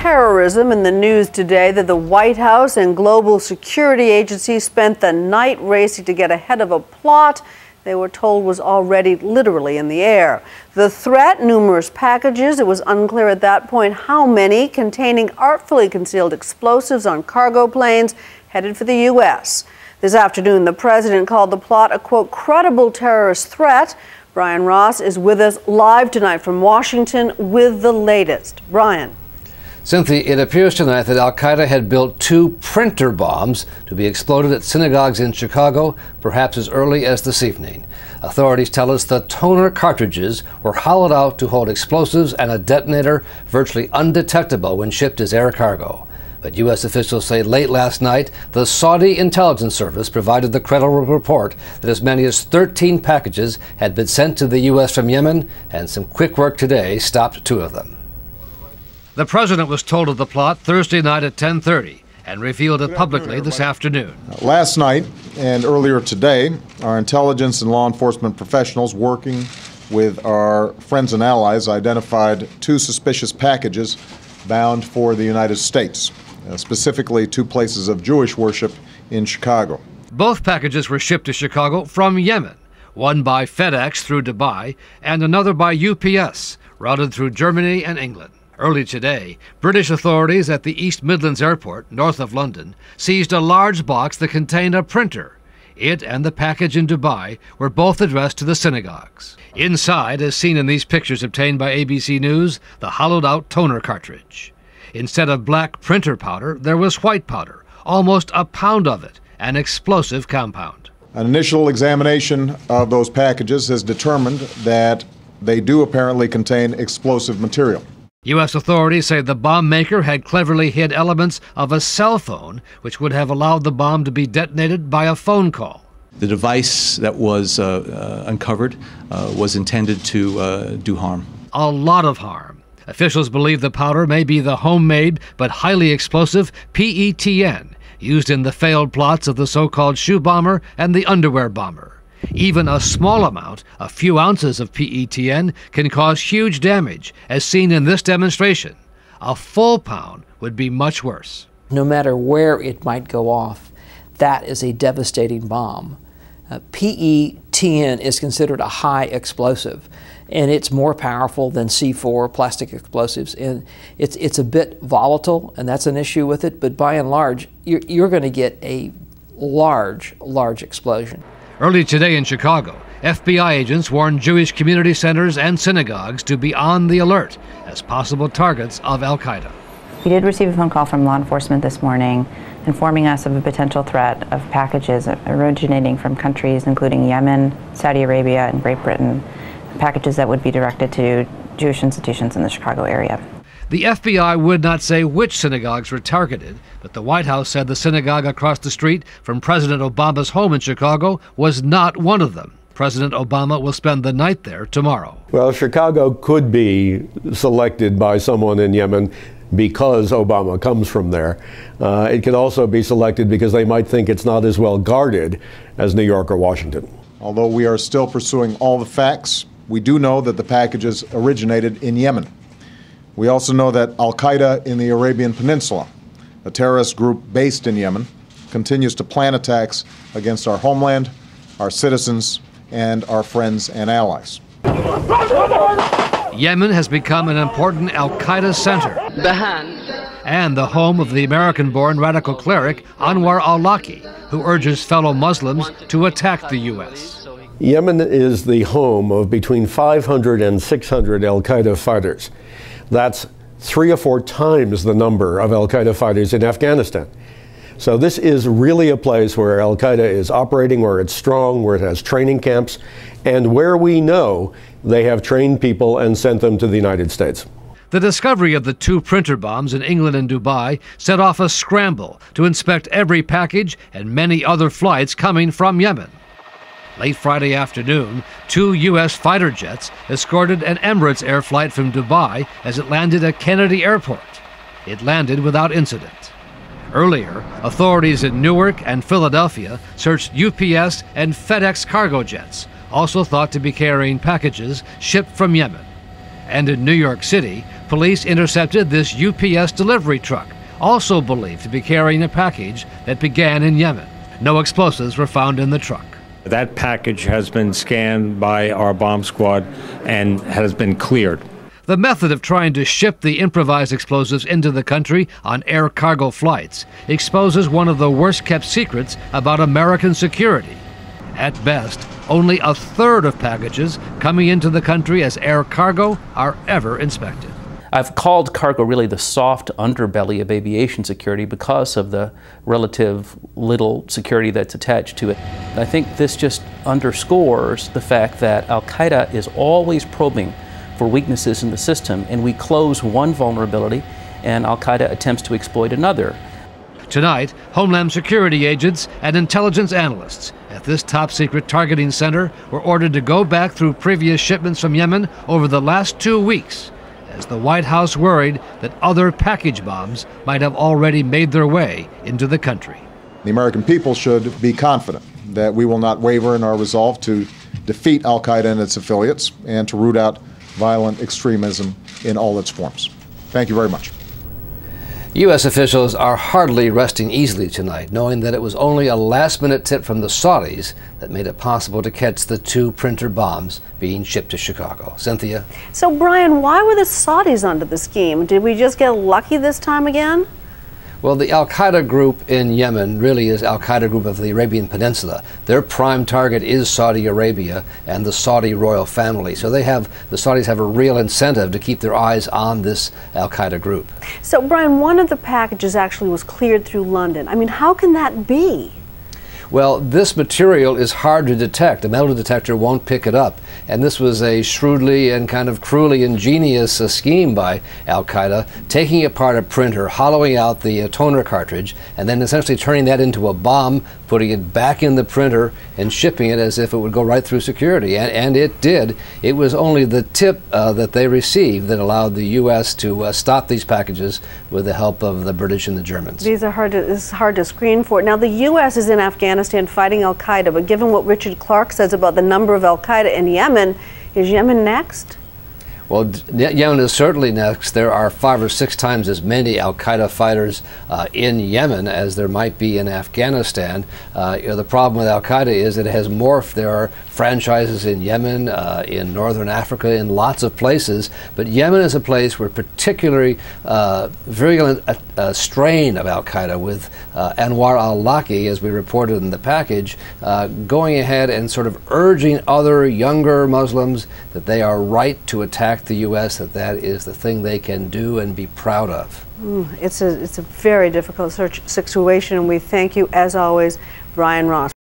terrorism in the news today that the White House and global security agencies spent the night racing to get ahead of a plot they were told was already literally in the air. The threat, numerous packages, it was unclear at that point how many, containing artfully concealed explosives on cargo planes headed for the U.S. This afternoon, the president called the plot a, quote, credible terrorist threat. Brian Ross is with us live tonight from Washington with the latest. Brian. Cynthia, it appears tonight that al-Qaeda had built 2 printer bombs to be exploded at synagogues in Chicago, perhaps as early as this evening. Authorities tell us the toner cartridges were hollowed out to hold explosives and a detonator virtually undetectable when shipped as air cargo. But U.S. officials say late last night, the Saudi intelligence service provided the credible report that as many as 13 packages had been sent to the U.S. from Yemen, and some quick work today stopped 2 of them. The president was told of the plot Thursday night at 10:30 and revealed it publicly this afternoon. Last night and earlier today, our intelligence and law enforcement professionals working with our friends and allies identified 2 suspicious packages bound for the United States, specifically 2 places of Jewish worship in Chicago. Both packages were shipped to Chicago from Yemen, one by FedEx through Dubai and another by UPS, routed through Germany and England. Early today, British authorities at the East Midlands Airport, north of London, seized a large box that contained a printer. It and the package in Dubai were both addressed to the synagogues. Inside, as seen in these pictures obtained by ABC News, the hollowed-out toner cartridge. Instead of black printer powder, there was white powder, almost a pound of it, an explosive compound. An initial examination of those packages has determined that they do apparently contain explosive material. U.S. authorities say the bomb maker had cleverly hid elements of a cell phone, which would have allowed the bomb to be detonated by a phone call. The device that was uncovered was intended to do harm. A lot of harm. Officials believe the powder may be the homemade but highly explosive PETN, used in the failed plots of the so-called shoe bomber and the underwear bomber. Even a small amount, a few ounces of PETN, can cause huge damage, as seen in this demonstration. A full pound would be much worse. No matter where it might go off, that is a devastating bomb. PETN is considered a high explosive, and it's more powerful than C4 plastic explosives. And it's a bit volatile, and that's an issue with it, but by and large, you're going to get a large explosion. Early today in Chicago, FBI agents warned Jewish community centers and synagogues to be on the alert as possible targets of al-Qaeda. We did receive a phone call from law enforcement this morning informing us of a potential threat of packages originating from countries including Yemen, Saudi Arabia, and Great Britain, packages that would be directed to Jewish institutions in the Chicago area. The FBI would not say which synagogues were targeted, but the White House said the synagogue across the street from President Obama's home in Chicago was not one of them. President Obama will spend the night there tomorrow. Well, Chicago could be selected by someone in Yemen because Obama comes from there. It could also be selected because they might think it's not as well guarded as New York or Washington. Although we are still pursuing all the facts, we do know that the packages originated in Yemen. We also know that al-Qaeda in the Arabian Peninsula, a terrorist group based in Yemen, continues to plan attacks against our homeland, our citizens, and our friends and allies. Yemen has become an important al-Qaeda center and the home of the American-born radical cleric Anwar al-Awlaki, who urges fellow Muslims to attack the U.S. Yemen is the home of between 500 and 600 al-Qaeda fighters. That's 3 or 4 times the number of al-Qaeda fighters in Afghanistan. So this is really a place where al-Qaeda is operating, where it's strong, where it has training camps, and where we know they have trained people and sent them to the United States. The discovery of the 2 printer bombs in England and Dubai set off a scramble to inspect every package and many other flights coming from Yemen. Late Friday afternoon, 2 U.S. fighter jets escorted an Emirates air flight from Dubai as it landed at Kennedy Airport. It landed without incident. Earlier, authorities in Newark and Philadelphia searched UPS and FedEx cargo jets, also thought to be carrying packages shipped from Yemen. And in New York City, police intercepted this UPS delivery truck, also believed to be carrying a package that began in Yemen. No explosives were found in the truck. That package has been scanned by our bomb squad and has been cleared. The method of trying to ship the improvised explosives into the country on air cargo flights exposes one of the worst-kept secrets about American security. At best, only a third of packages coming into the country as air cargo are ever inspected. I've called cargo really the soft underbelly of aviation security because of the relative little security that's attached to it. I think this just underscores the fact that Al-Qaeda is always probing for weaknesses in the system, and we close one vulnerability and Al-Qaeda attempts to exploit another. Tonight, Homeland Security agents and intelligence analysts at this top-secret targeting center were ordered to go back through previous shipments from Yemen over the last 2 weeks, as the White House worried that other package bombs might have already made their way into the country. The American people should be confident that we will not waver in our resolve to defeat Al-Qaeda and its affiliates and to root out violent extremism in all its forms. Thank you very much. U.S. officials are hardly resting easily tonight, knowing that it was only a last-minute tip from the Saudis that made it possible to catch the 2 printer bombs being shipped to Chicago. Cynthia? So, Brian, why were the Saudis onto the scheme? Did we just get lucky this time again? Well, the Al-Qaeda group in Yemen really is Al-Qaeda group of the Arabian Peninsula. Their prime target is Saudi Arabia and the Saudi royal family. So the Saudis have a real incentive to keep their eyes on this Al-Qaeda group. So, Brian, one of the packages actually was cleared through London. I mean, how can that be? Well, this material is hard to detect. A metal detector won't pick it up. And this was a shrewdly and kind of cruelly ingenious scheme by Al-Qaeda, taking apart a printer, hollowing out the toner cartridge, and then essentially turning that into a bomb, putting it back in the printer and shipping it as if it would go right through security. And it did. It was only the tip that they received that allowed the U.S. to stop these packages with the help of the British and the Germans. This is hard to screen for. Now, the U.S. is in Afghanistan fighting Al-Qaeda, but given what Richard Clark says about the number of Al-Qaeda in Yemen, is Yemen next? Well, Yemen is certainly next. There are 5 or 6 times as many Al-Qaeda fighters in Yemen as there might be in Afghanistan. The problem with Al-Qaeda is it has morphed. There are franchises in Yemen, in northern Africa, in lots of places. But Yemen is a place where particularly virulent strain of Al-Qaeda with Anwar al-Awlaki, as we reported in the package, going ahead and sort of urging other younger Muslims that they are right to attack the U.S., that is the thing they can do and be proud of. It's a very difficult situation, and we thank you, as always, Brian Ross.